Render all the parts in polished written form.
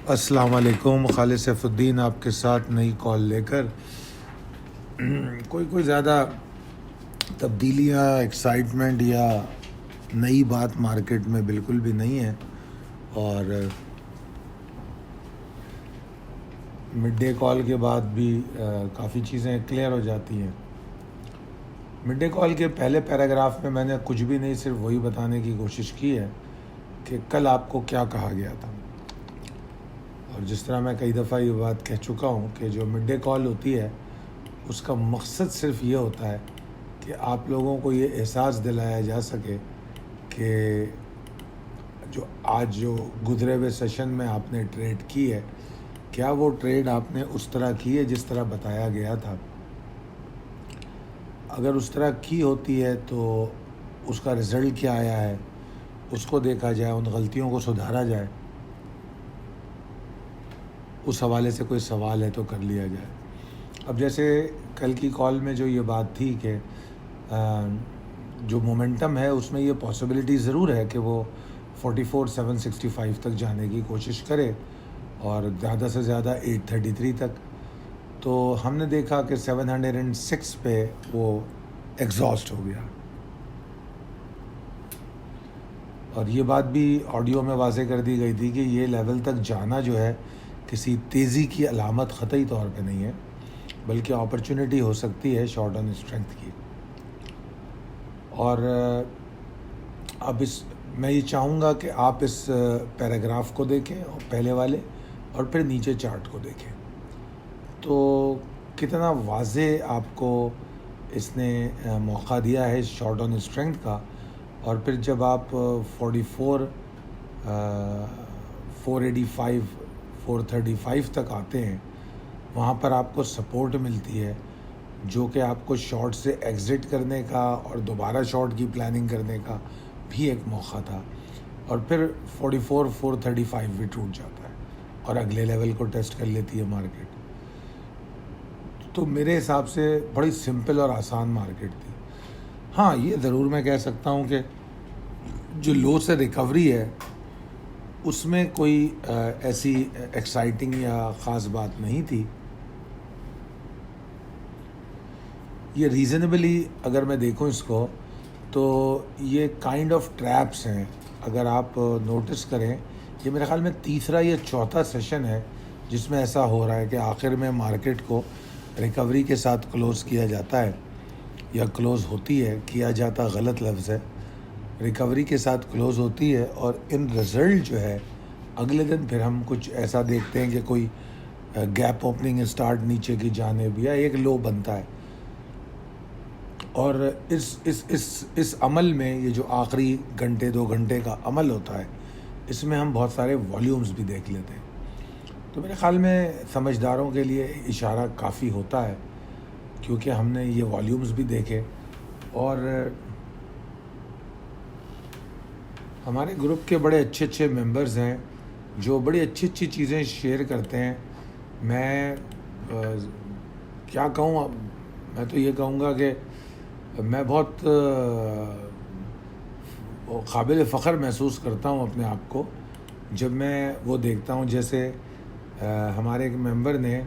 السلام علیکم، خالد سیف الدین آپ کے ساتھ نئی کال لے کر۔ کوئی زیادہ تبدیلیاں، ایکسائٹمنٹ یا نئی بات مارکیٹ میں بالکل بھی نہیں ہے، اور مڈ ڈے کال کے بعد بھی کافی چیزیں کلیئر ہو جاتی ہیں۔ مڈ ڈے کال کے پہلے پیراگراف میں نے کچھ بھی نہیں، صرف وہی بتانے کی کوشش کی ہے کہ کل آپ کو کیا کہا گیا تھا، اور جس طرح میں کئی دفعہ یہ بات کہہ چکا ہوں کہ جو مڈ ڈے کال ہوتی ہے اس کا مقصد صرف یہ ہوتا ہے کہ آپ لوگوں کو یہ احساس دلایا جا سکے کہ جو گزرے ہوئے سیشن میں آپ نے ٹریڈ کی ہے، کیا وہ ٹریڈ آپ نے اس طرح کی ہے جس طرح بتایا گیا تھا۔ اگر اس طرح کی ہوتی ہے تو اس کا رزلٹ کیا آیا ہے، اس کو دیکھا جائے، ان غلطیوں کو سدھارا جائے، اس حوالے سے کوئی سوال ہے تو کر لیا جائے۔ اب جیسے کل کی کال میں جو یہ بات تھی کہ جو مومنٹم ہے اس میں یہ پاسبلٹی ضرور ہے کہ وہ 44,765 تک جانے کی کوشش کرے، اور زیادہ سے زیادہ 833 تک۔ تو ہم نے دیکھا کہ 706 پہ وہ ایگزاسٹ ہو گیا، اور یہ بات بھی آڈیو میں واضح کر دی گئی تھی کہ یہ لیول تک جانا جو ہے کسی تیزی کی علامت قطعی طور پہ نہیں ہے، بلکہ اپرچونٹی ہو سکتی ہے شارٹ آن اسٹرینتھ کی۔ اور اب میں یہ چاہوں گا کہ آپ اس پیراگراف کو دیکھیں، اور پہلے والے، اور پھر نیچے چارٹ کو دیکھیں، تو کتنا واضح آپ کو اس نے موقع دیا ہے شارٹ آن اسٹرینتھ کا۔ اور پھر جب آپ 44 485 435 تک آتے ہیں، وہاں پر آپ کو سپورٹ ملتی ہے، جو کہ آپ کو شارٹ سے ایگزٹ کرنے کا اور دوبارہ شارٹ کی پلاننگ کرنے کا بھی ایک موقع تھا، اور پھر 44 435 بھی ٹوٹ جاتا ہے اور اگلے لیول کو ٹیسٹ کر لیتی ہے مارکیٹ۔ تو میرے حساب سے بڑی سمپل اور آسان مارکیٹ تھی۔ ہاں، یہ ضرور میں کہہ سکتا ہوں کہ جو لو سے ریکوری ہے اس میں کوئی ایسی ایکسائٹنگ یا خاص بات نہیں تھی۔ یہ ریزنیبلی اگر میں دیکھوں اس کو تو یہ کائنڈ آف ٹریپس ہیں۔ اگر آپ نوٹس کریں، یہ میرے خیال میں تیسرا یا چوتھا سیشن ہے جس میں ایسا ہو رہا ہے کہ آخر میں مارکیٹ کو ریکوری کے ساتھ کلوز کیا جاتا ہے، یا کلوز ہوتی ہے، کیا جاتا غلط لفظ ہے، ریکوری کے ساتھ کلوز ہوتی ہے، اور ان رزلٹ جو ہے اگلے دن پھر ہم کچھ ایسا دیکھتے ہیں کہ کوئی گیپ اوپننگ اسٹارٹ نیچے کی جانب یا ایک لو بنتا ہے۔ اور اس عمل میں یہ جو آخری گھنٹے 2 گھنٹے کا عمل ہوتا ہے، اس میں ہم بہت سارے والیومز بھی دیکھ لیتے ہیں۔ تو میرے خیال میں سمجھداروں کے لیے اشارہ کافی ہوتا ہے، کیونکہ ہم نے یہ والیومز بھی دیکھے، اور ہمارے گروپ کے بڑے اچھے ممبرز ہیں جو بڑی اچھی چیزیں شیئر کرتے ہیں۔ میں کیا کہوں، میں تو یہ کہوں گا کہ میں بہت قابل فخر محسوس کرتا ہوں اپنے آپ کو جب میں وہ دیکھتا ہوں۔ جیسے ہمارے ایک ممبر نے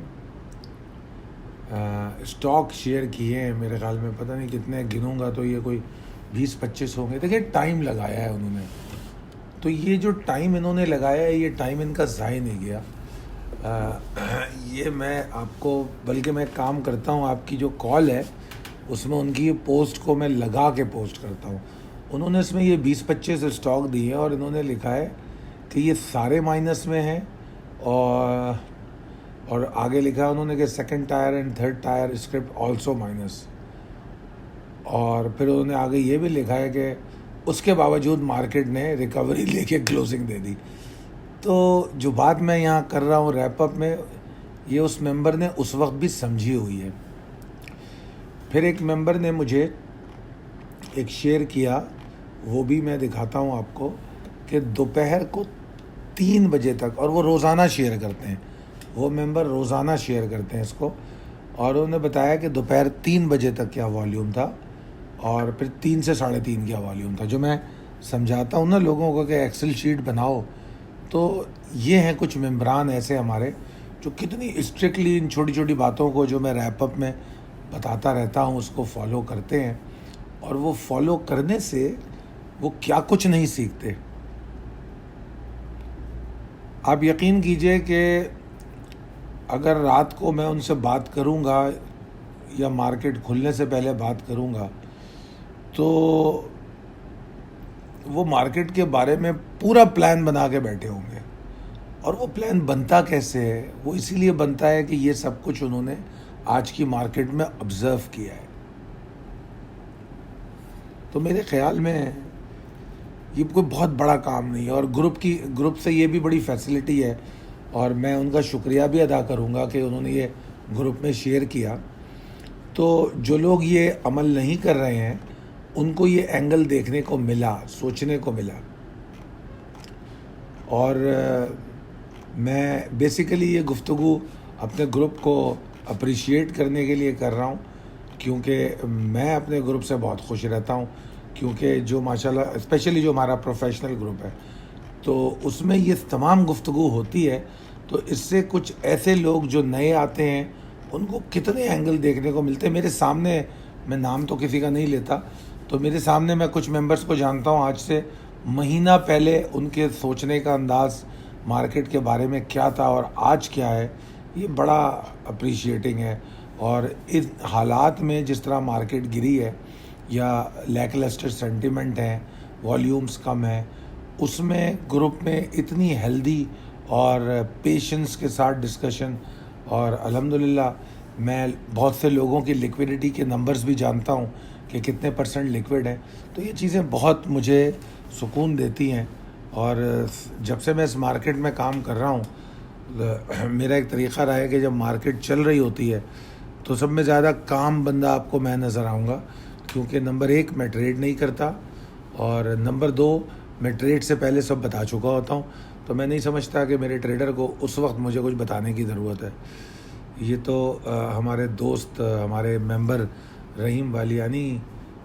اسٹاک شیئر کیے ہیں، میرے خیال میں پتہ نہیں کتنے، گنوں گا تو یہ کوئی 20-25 ہوں گے۔ دیکھیں، ٹائم لگایا ہے انہوں نے، تو یہ جو ٹائم انہوں نے لگایا ہے، یہ ٹائم ان کا ضائع نہیں گیا۔ یہ میں آپ کو، بلکہ میں کام کرتا ہوں، آپ کی جو کال ہے اس میں ان کی پوسٹ کو میں لگا کے پوسٹ کرتا ہوں۔ انہوں نے اس میں یہ 20-25 اسٹاک دیے ہیں، اور انہوں نے لکھا ہے کہ یہ سارے مائنس میں ہیں، اور آگے لکھا ہے انہوں نے کہ second tier and third tier script also minus, اور پھر انہوں نے آگے یہ بھی لکھا ہے کہ اس کے باوجود مارکیٹ نے ریکوری لے کے کلوزنگ دے دی۔ تو جو بات میں یہاں کر رہا ہوں ریپ اپ میں، یہ اس ممبر نے اس وقت بھی سمجھی ہوئی ہے۔ پھر ایک ممبر نے مجھے ایک شیئر کیا، وہ بھی میں دکھاتا ہوں آپ کو، کہ دوپہر کو 3 بجے تک، اور وہ روزانہ شیئر کرتے ہیں، وہ ممبر روزانہ شیئر کرتے ہیں اس کو، اور انہوں نے بتایا کہ دوپہر 3 بجے تک کیا والیوم تھا، اور پھر 3 سے 3:30 کیا والیوم تھا۔ جو میں سمجھاتا ہوں نا لوگوں کو کہ ایکسل شیٹ بناؤ، تو یہ ہیں کچھ ممبران ایسے ہمارے جو کتنی اسٹرکٹلی ان چھوٹی چھوٹی باتوں کو جو میں ریپ اپ میں بتاتا رہتا ہوں اس کو فالو کرتے ہیں، اور وہ فالو کرنے سے وہ کیا کچھ نہیں سیکھتے. آپ یقین کیجئے کہ اگر رات کو میں ان سے بات کروں گا یا مارکیٹ کھلنے سے پہلے بات کروں گا تو وہ مارکیٹ کے بارے میں پورا پلان بنا کے بیٹھے ہوں گے. اور وہ پلان بنتا کیسے ہے؟ وہ اسی لیے بنتا ہے کہ یہ سب کچھ انہوں نے آج کی مارکیٹ میں آبزرو کیا ہے. تو میرے خیال میں یہ کوئی بہت بڑا کام نہیں ہے، اور گروپ سے یہ بھی بڑی فیسلٹی ہے، اور میں ان کا شکریہ بھی ادا کروں گا کہ انہوں نے یہ گروپ میں شیئر کیا. تو جو لوگ یہ عمل نہیں کر رہے ہیں ان کو یہ اینگل دیکھنے کو ملا، سوچنے کو ملا. اور میں بیسیکلی یہ گفتگو اپنے گروپ کو اپریشیٹ کرنے کے لیے کر رہا ہوں، کیونکہ میں اپنے گروپ سے بہت خوش رہتا ہوں، کیونکہ جو ماشاءاللہ اسپیشلی جو ہمارا پروفیشنل گروپ ہے تو اس میں یہ تمام گفتگو ہوتی ہے. تو اس سے کچھ ایسے لوگ جو نئے آتے ہیں ان کو کتنے اینگل دیکھنے کو ملتے ہیں. میرے سامنے، میں نام تو کسی کا نہیں لیتا، تو میرے سامنے میں کچھ ممبرز کو جانتا ہوں آج سے مہینہ پہلے ان کے سوچنے کا انداز مارکیٹ کے بارے میں کیا تھا اور آج کیا ہے. یہ بڑا اپریشیٹنگ ہے. اور اس حالات میں جس طرح مارکیٹ گری ہے یا لیک لسٹر سینٹیمنٹ ہے، والیومز کم ہے، اس میں گروپ میں اتنی ہیلدی اور پیشنس کے ساتھ ڈسکشن، اور الحمدللہ میں بہت سے لوگوں کی لیکویڈیٹی کے نمبرز بھی جانتا ہوں کہ کتنے پرسنٹ لیکوڈ ہیں. تو یہ چیزیں بہت مجھے سکون دیتی ہیں. اور جب سے میں اس مارکیٹ میں کام کر رہا ہوں میرا ایک طریقہ رہا ہے کہ جب مارکیٹ چل رہی ہوتی ہے تو سب میں زیادہ کام بندہ آپ کو میں نظر آؤں گا، کیونکہ نمبر 1 میں ٹریڈ نہیں کرتا، اور نمبر 2 میں ٹریڈ سے پہلے سب بتا چکا ہوتا ہوں. تو میں نہیں سمجھتا کہ میرے ٹریڈر کو اس وقت مجھے کچھ بتانے کی ضرورت ہے. یہ تو ہمارے دوست، ہمارے ممبر رحیم والیانی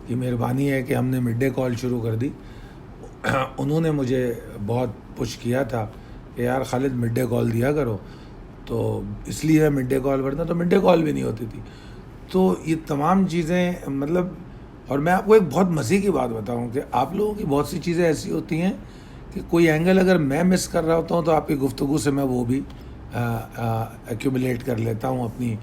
کی مہربانی ہے کہ ہم نے مڈ ڈے کال شروع کر دی. انہوں نے مجھے بہت پش کیا تھا کہ یار خالد مڈ ڈے کال دیا کرو، تو اس لیے میں مڈ ڈے کال ورنہ تو مڈ ڈے کال بھی نہیں ہوتی تھی. تو یہ تمام چیزیں مطلب، اور میں آپ کو ایک بہت مزے کی بات بتاؤں کہ آپ لوگوں کی بہت سی چیزیں ایسی ہوتی ہیں کہ کوئی اینگل اگر میں مس کر رہا ہوتا ہوں تو آپ کی گفتگو سے میں وہ بھی ایکیومولیٹ کر لیتا ہوں اپنی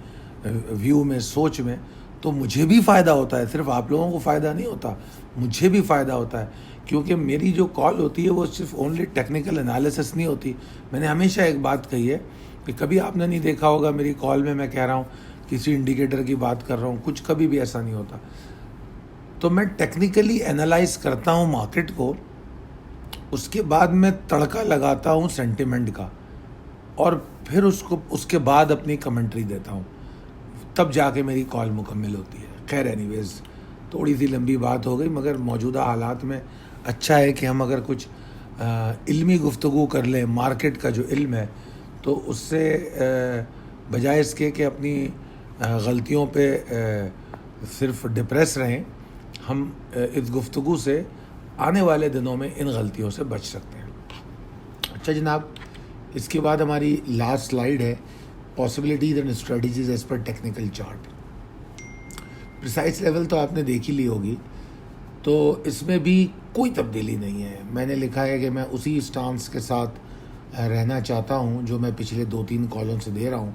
ویو میں، سوچ میں. تو مجھے بھی فائدہ ہوتا ہے، صرف آپ لوگوں کو فائدہ نہیں ہوتا، مجھے بھی فائدہ ہوتا ہے. کیونکہ میری جو کال ہوتی ہے وہ صرف اونلی ٹیکنیکل انالیسس نہیں ہوتی. میں نے ہمیشہ ایک بات کہی ہے کہ کبھی آپ نے نہیں دیکھا ہوگا میری کال میں کہہ رہا ہوں کسی انڈیکیٹر کی بات کر رہا ہوں، کچھ کبھی بھی ایسا نہیں ہوتا. تو میں ٹیکنیکلی انالائز کرتا ہوں مارکیٹ کو، اس کے بعد میں تڑکا لگاتا ہوں سینٹیمنٹ کا، اور پھر اس کے بعد اپنی کمنٹری دیتا ہوں، تب جا کے میری کال مکمل ہوتی ہے. خیر اینی ویز تھوڑی سی لمبی بات ہو گئی، مگر موجودہ حالات میں اچھا ہے کہ ہم اگر کچھ علمی گفتگو کر لیں مارکیٹ کا جو علم ہے، تو اس سے بجائے اس کے کہ اپنی غلطیوں پہ صرف ڈپریس رہیں، ہم اس گفتگو سے آنے والے دنوں میں ان غلطیوں سے بچ سکتے ہیں. اچھا جناب، اس کے بعد ہماری لاسٹ سلائیڈ ہے possibilities and strategies as per technical chart. Precise level تو آپ نے دیکھ ہی لی ہوگی، تو اس میں بھی کوئی تبدیلی نہیں ہے. میں نے لکھا ہے کہ میں اسی سٹانس کے ساتھ رہنا چاہتا ہوں جو میں پچھلے 2-3 کالوں سے دے رہا ہوں.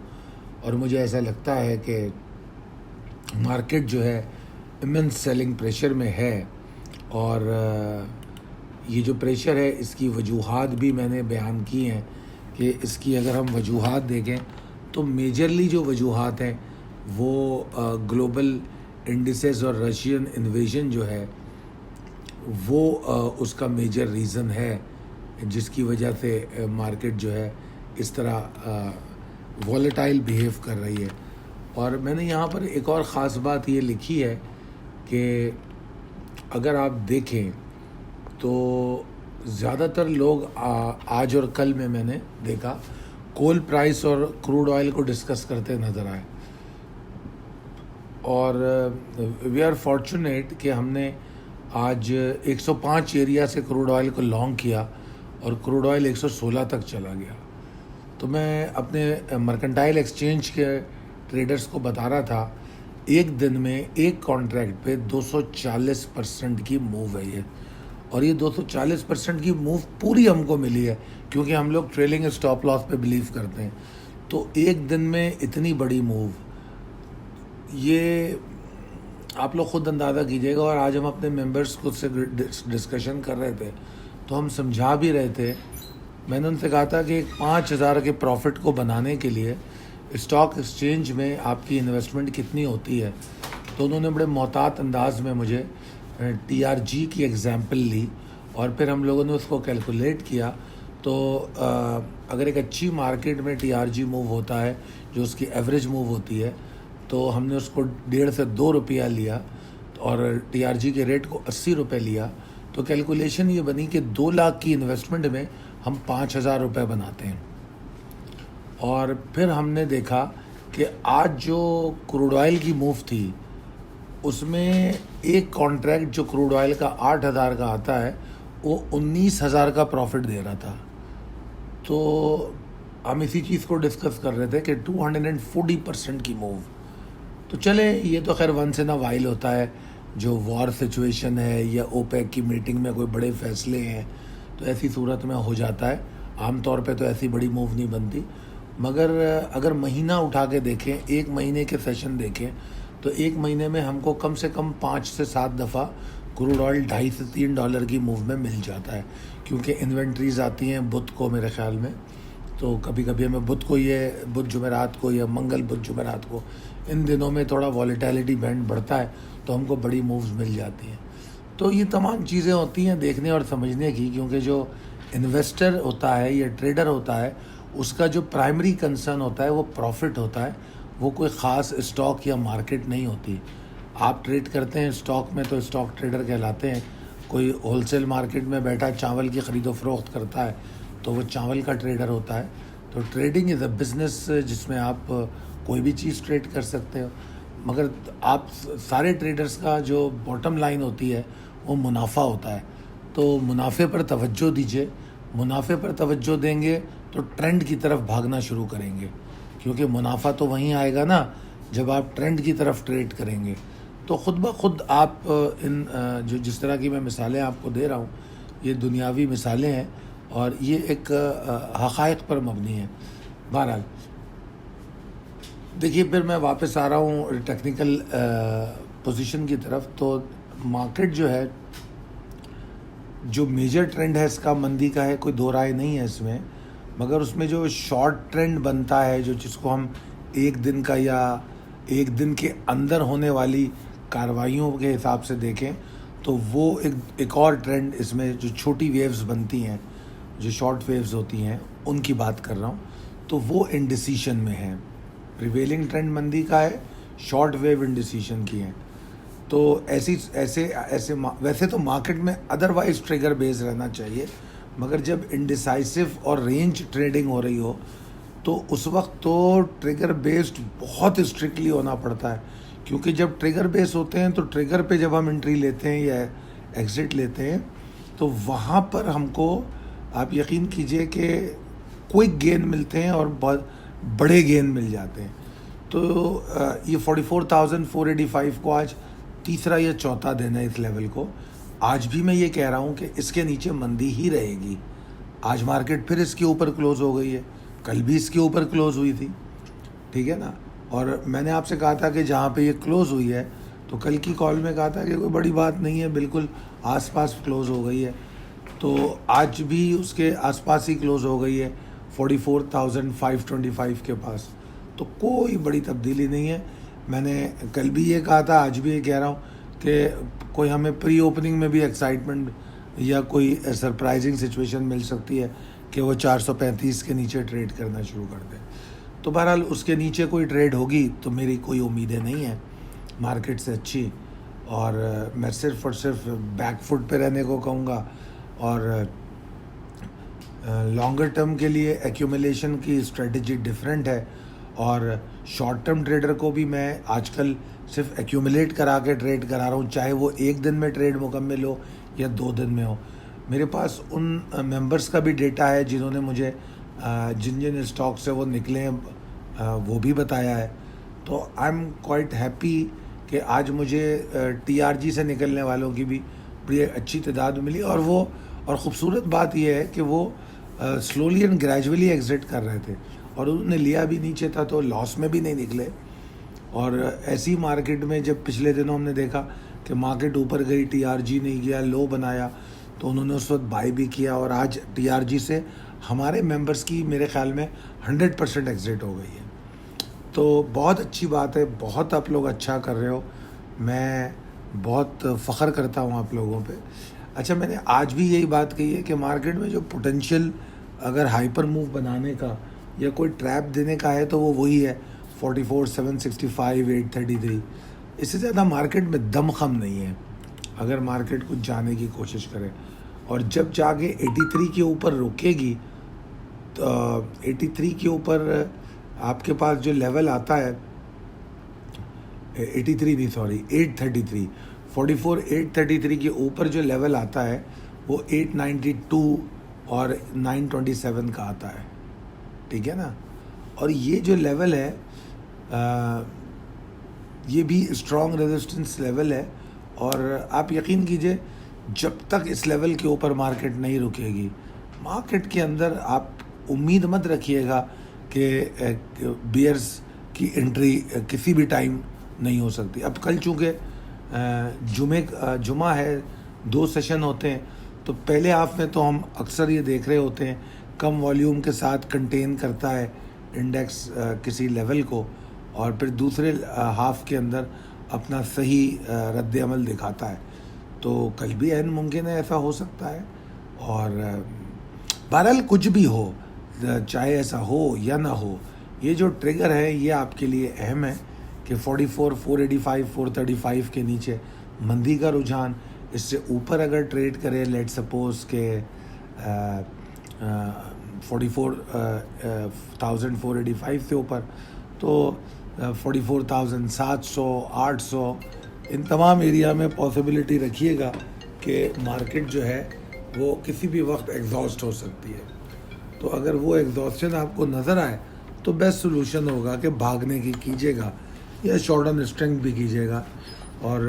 اور مجھے ایسا لگتا ہے کہ مارکیٹ جو ہے ایمنس سیلنگ پریشر میں ہے، اور یہ جو پریشر ہے اس کی وجوہات بھی میں نے بیان کی ہیں کہ اس کی اگر ہم وجوہات دیکھیں تو میجرلی جو وجوہات ہیں وہ گلوبل انڈیسز اور رشین انویژن جو ہے وہ اس کا میجر ریزن ہے، جس کی وجہ سے مارکیٹ جو ہے اس طرح والیٹائل بیہیو کر رہی ہے. اور میں نے یہاں پر ایک اور خاص بات یہ لکھی ہے کہ اگر آپ دیکھیں تو زیادہ تر لوگ آج اور کل میں نے دیکھا کول پرائس اور کروڈ آئل کو ڈسکس کرتے نظر آئے. اور وی آر فارچونیٹ کہ ہم نے آج 105 ایریا سے کروڈ آئل کو لانگ کیا، اور کروڈ آئل 116 تک چلا گیا. تو میں اپنے مرکنٹائل ایکسچینج کے ٹریڈرز کو بتا رہا تھا ایک دن میں ایک کانٹریکٹ پہ 240% کی موو ہے یہ, اور یہ 240% کی موو پوری ہم کو ملی ہے کیونکہ ہم لوگ ٹریلنگ اسٹاپ لاس پہ بلیو کرتے ہیں. تو ایک دن میں اتنی بڑی موو, یہ آپ لوگ خود اندازہ کیجیے گا. اور آج ہم اپنے ممبرس کو سے ڈسکشن کر رہے تھے تو ہم سمجھا بھی رہے تھے. میں نے ان سے کہا تھا کہ 5,000 کے پروفٹ کو بنانے کے لیے اسٹاک ایکسچینج میں آپ کی انویسٹمنٹ کتنی ہوتی ہے. تو انہوں نے بڑے محتاط انداز میں مجھے TRG کی ایگزامپل لی اور پھر ہم لوگوں نے اس کو کیلکولیٹ کیا. تو اگر ایک اچھی مارکیٹ میں TRG موو ہوتا ہے جو اس کی ایوریج موو ہوتی ہے, تو ہم نے اس کو 1.5 سے 2 روپیہ لیا اور TRG کے ریٹ کو 80 روپے لیا. تو کیلکولیشن یہ بنی کہ 2 لاکھ کی انویسٹمنٹ میں ہم 5,000 روپے بناتے ہیں. اور پھر ہم نے دیکھا کہ آج جو کروڈ آئل کی موو تھی اس میں ایک کانٹریکٹ جو کروڈ آئل کا 8,000 کا آتا ہے وہ 19,000 کا پروفٹ دے رہا تھا. تو ہم اسی چیز کو ڈسکس کر رہے تھے کہ 240% کی موو. تو چلے یہ تو خیر ونس ان اے وائل ہوتا ہے, جو وار سچویشن ہے یا اوپیک کی میٹنگ میں کوئی بڑے فیصلے ہیں تو ایسی صورت میں ہو جاتا ہے. عام طور پہ تو ایسی بڑی موو نہیں بنتی, مگر اگر مہینہ اٹھا کے دیکھیں, ایک مہینے کے سیشن دیکھیں تو ایک مہینے میں ہم کو کم سے کم 5 سے 7 دفعہ کروڈ آئل $2.5 سے $3 کی موو میں مل جاتا ہے. کیونکہ انوینٹریز آتی ہیں بدھ کو میرے خیال میں, تو کبھی کبھی ہمیں بدھ جمعرات کو یا منگل بدھ جمعرات کو ان دنوں میں تھوڑا والیٹیلیٹی بینڈ بڑھتا ہے تو ہم کو بڑی مووز مل جاتی ہیں. تو یہ تمام چیزیں ہوتی ہیں دیکھنے اور سمجھنے کی, کیونکہ جو انویسٹر ہوتا ہے یا ٹریڈر ہوتا ہے اس کا جو پرائمری کنسرن ہوتا ہے وہ پروفٹ ہوتا ہے, وہ کوئی خاص اسٹاک یا مارکیٹ نہیں ہوتی. آپ ٹریڈ کرتے ہیں اسٹاک میں تو اسٹاک ٹریڈر کہلاتے ہیں. کوئی ہول سیل مارکیٹ میں بیٹھا چاول کی خرید و فروخت کرتا ہے تو وہ چاول کا ٹریڈر ہوتا ہے. تو ٹریڈنگ از اے بزنس جس میں آپ کوئی بھی چیز ٹریڈ کر سکتے ہو, مگر آپ سارے ٹریڈرز کا جو باٹم لائن ہوتی ہے وہ منافع ہوتا ہے. تو منافع پر توجہ دیجیے. منافع پر توجہ دیں گے تو ٹرینڈ کی طرف بھاگنا شروع کریں گے, کیونکہ منافع تو وہیں آئے گا نا جب آپ ٹرینڈ کی طرف ٹریڈ کریں گے. تو خود بخود آپ ان جس طرح کی میں مثالیں آپ کو دے رہا ہوں یہ دنیاوی مثالیں ہیں اور یہ ایک حقائق پر مبنی ہے. بہرحال دیکھیے, پھر میں واپس آ رہا ہوں ٹیکنیکل پوزیشن کی طرف. تو مارکیٹ جو ہے, جو میجر ٹرینڈ ہے اس کا مندی کا ہے, کوئی دو رائے نہیں ہے اس میں, مگر اس میں جو شارٹ ٹرینڈ بنتا ہے جس کو ہم ایک دن کا یا ایک دن کے اندر ہونے والی کارروائیوں کے حساب سے دیکھیں تو وہ ایک اور ٹرینڈ اس میں جو چھوٹی ویوز بنتی ہیں, جو شارٹ ویوز ہوتی ہیں, ان کی بات کر رہا ہوں. تو وہ انڈیسیشن میں ہے. پریویلنگ ٹرینڈ مندی کا ہے, شارٹ ویو انڈیسیشن کی ہے. تو ایسے ویسے تو مارکیٹ میں ادروائز ٹریگر بیس رہنا چاہیے, مگر جب انڈیسائسو اور رینج ٹریڈنگ ہو رہی ہو تو اس وقت تو ٹریگر بیسڈ بہت اسٹرکٹلی ہونا پڑتا ہے. کیونکہ جب ٹریگر بیس ہوتے ہیں تو ٹریگر پہ جب ہم انٹری لیتے ہیں یا ایگزٹ لیتے ہیں تو وہاں پر ہم کو آپ یقین کیجئے کہ کوئک گین ملتے ہیں اور بہت بڑے گین مل جاتے ہیں. تو یہ 44,485 کو آج تیسرا یا چوتھا دن ہے اس لیول کو. آج بھی میں یہ کہہ رہا ہوں کہ اس کے نیچے مندی ہی رہے گی. آج مارکیٹ پھر اس کے اوپر کلوز ہو گئی ہے, کل بھی اس کے اوپر کلوز ہوئی تھی, ٹھیک ہے نا. اور میں نے آپ سے کہا تھا کہ جہاں پہ یہ کلوز ہوئی ہے تو کل کی کال میں کہا تھا کہ کوئی بڑی بات نہیں ہے, بالکل آس پاس کلوز ہو گئی ہے. تو آج بھی اس کے آس پاس ہی کلوز ہو گئی ہے 44,525 کے پاس. تو کوئی بڑی تبدیلی نہیں ہے. میں نے کل بھی یہ کہا تھا, آج بھی یہ کہہ رہا ہوں کہ کوئی ہمیں پری اوپننگ میں بھی ایکسائٹمنٹ یا کوئی سرپرائزنگ سچویشن مل سکتی ہے کہ وہ 435 کے نیچے ٹریڈ کرنا شروع کر دیں. تو بہرحال اس کے نیچے کوئی ٹریڈ ہوگی تو میری کوئی امیدیں نہیں ہیں مارکیٹ سے اچھی, اور میں صرف اور صرف بیک فٹ پہ رہنے کو کہوں گا. اور لانگر ٹرم کے لیے ایکیومولیشن کی اسٹریٹجی ڈیفرنٹ ہے, اور شارٹ ٹرم ٹریڈر کو بھی میں آج کل صرف ایکیومولیٹ کرا کے ٹریڈ کرا رہا ہوں, چاہے وہ ایک دن میں ٹریڈ مکمل ہو یا 2 دن میں ہو. میرے پاس ان ممبرس کا بھی ڈیٹا ہے جنہوں نے مجھے جن جن اسٹاک سے وہ نکلے ہیں وہ بھی بتایا ہے. تو آئی ایم کوائٹ ہیپی کہ آج مجھے ٹی آر جی سے نکلنے والوں کی بھی بڑی اچھی تعداد ملی. اور خوبصورت بات یہ ہے کہ وہ سلولی اینڈ گریجولی ایگزٹ کر رہے تھے اور انہوں نے لیا بھی نیچے تھا تو لاس میں بھی نہیں نکلے. اور ایسی مارکیٹ میں جب پچھلے دنوں ہم نے دیکھا کہ مارکیٹ اوپر گئی, ٹی آر جی نہیں گیا, لو بنایا, تو انہوں نے اس وقت بائی بھی کیا اور آج ٹی آر جی سے ہمارے ممبرس کی میرے خیال میں 100% ایگزٹ ہو گئی ہے. تو بہت اچھی بات ہے, بہت آپ لوگ اچھا کر رہے ہو, میں بہت فخر کرتا ہوں آپ لوگوں پہ. اچھا, میں نے آج بھی یہی بات کہی ہے کہ مارکیٹ میں جو پوٹینشیل اگر ہائپر موو بنانے کا یا کوئی ٹریپ دینے کا ہے تو وہ وہی ہے 44, 765, 833. اس سے زیادہ مارکیٹ میں دم خم نہیں ہے اگر مارکیٹ کچھ جانے کی کوشش کرے. اور جب جا کے 83 کے اوپر رکے گی تو 83 کے اوپر آپ کے پاس جو لیول آتا ہے 83 نہیں سوری 833 44 833 کے اوپر جو لیول آتا ہے وہ 892 اور 927 کا آتا ہے, ٹھیک ہے نا. اور یہ جو لیول ہے یہ بھی اسٹرانگ ریزسٹنس لیول ہے. اور آپ یقین کیجئے جب تک اس لیول کے اوپر مارکیٹ نہیں رکے گی, مارکیٹ کے اندر آپ امید مت رکھیے گا کہ بیئرز کی انٹری کسی بھی ٹائم نہیں ہو سکتی. اب کل چونکہ جمعہ ہے, 2 سیشن ہوتے ہیں, تو پہلے ہاف میں تو ہم اکثر یہ دیکھ رہے ہوتے ہیں کم والیوم کے ساتھ کنٹین کرتا ہے انڈیکس کسی لیول کو, اور پھر دوسرے ہاف کے اندر اپنا صحیح رد عمل دکھاتا ہے. تو کل بھی عین ممکن ہے ایسا ہو سکتا ہے. اور بہرحال کچھ بھی ہو, چاہے ایسا ہو یا نہ ہو, یہ جو ٹریگر ہے یہ آپ کے لیے اہم ہے کہ 44, 485, 435 کے نیچے مندی کا رجحان, اس سے اوپر اگر ٹریڈ کرے لیٹ سپوز کہ 44,485 سے اوپر, تو 44,700, 800 ان تمام ایریا میں پاسبلٹی رکھیے گا کہ مارکیٹ جو ہے وہ کسی بھی وقت ایگزاسٹ ہو سکتی ہے. تو اگر وہ ایگزاسشن آپ کو نظر آئے تو بیسٹ سولوشن ہوگا کہ بھاگنے کی کیجیے گا یا شارٹ ٹرم اسٹرینتھ بھی کیجیے گا. اور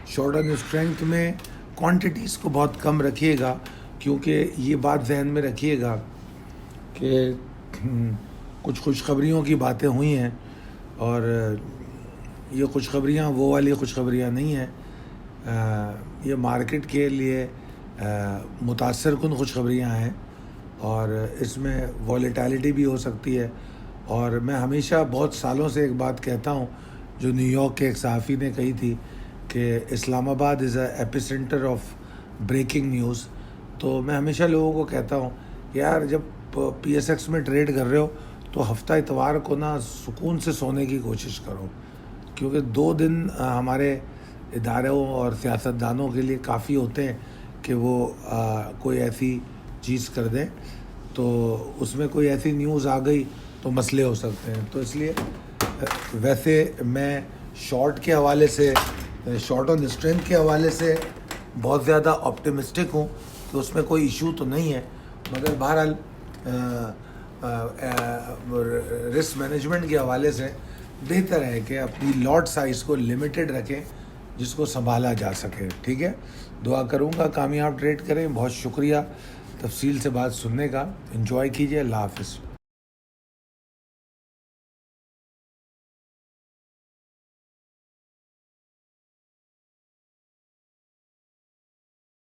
شارٹ ٹرم اسٹرینتھ میں کوانٹیٹیز کو بہت کم رکھیے گا, کیونکہ یہ بات ذہن میں رکھیے گا کہ کچھ خوشخبریوں کی باتیں ہوئی ہیں اور یہ خوشخبریاں وہ والی خوشخبریاں نہیں ہیں, یہ مارکیٹ کے لیے متاثر کن خوشخبریاں ہیں اور اس میں والیٹیلٹی بھی ہو سکتی ہے. اور میں ہمیشہ بہت سالوں سے ایک بات کہتا ہوں جو نیو یارک کے ایک صحافی نے کہی تھی کہ اسلام آباد از اے ایپی سینٹر آف بریکنگ نیوز. تو میں ہمیشہ لوگوں کو کہتا ہوں کہ یار جب پی ایس ایکس میں ٹریڈ کر رہے ہو تو ہفتہ اتوار کو نا سکون سے سونے کی کوشش کرو, کیونکہ 2 دن ہمارے اداروں اور سیاستدانوں کے لیے کافی ہوتے ہیں کہ وہ کوئی ایسی چیز کر دیں تو اس میں کوئی ایسی نیوز آ گئی تو مسئلے ہو سکتے ہیں. تو اس لیے ویسے میں شارٹ کے حوالے سے, شارٹ آن اسٹرینتھ کے حوالے سے بہت زیادہ آپٹیمسٹک ہوں کہ اس میں کوئی ایشو تو نہیں ہے, مگر بہرحال رسک مینجمنٹ کے حوالے سے بہتر ہے کہ اپنی لاٹ سائز کو لمیٹڈ رکھیں جس کو سنبھالا جا سکے. ٹھیک ہے, دعا کروں گا کامیاب ٹریڈ کریں. بہت شکریہ تفصیل سے بات سننے کا. انجوائے کیجیے. اللہ حافظ.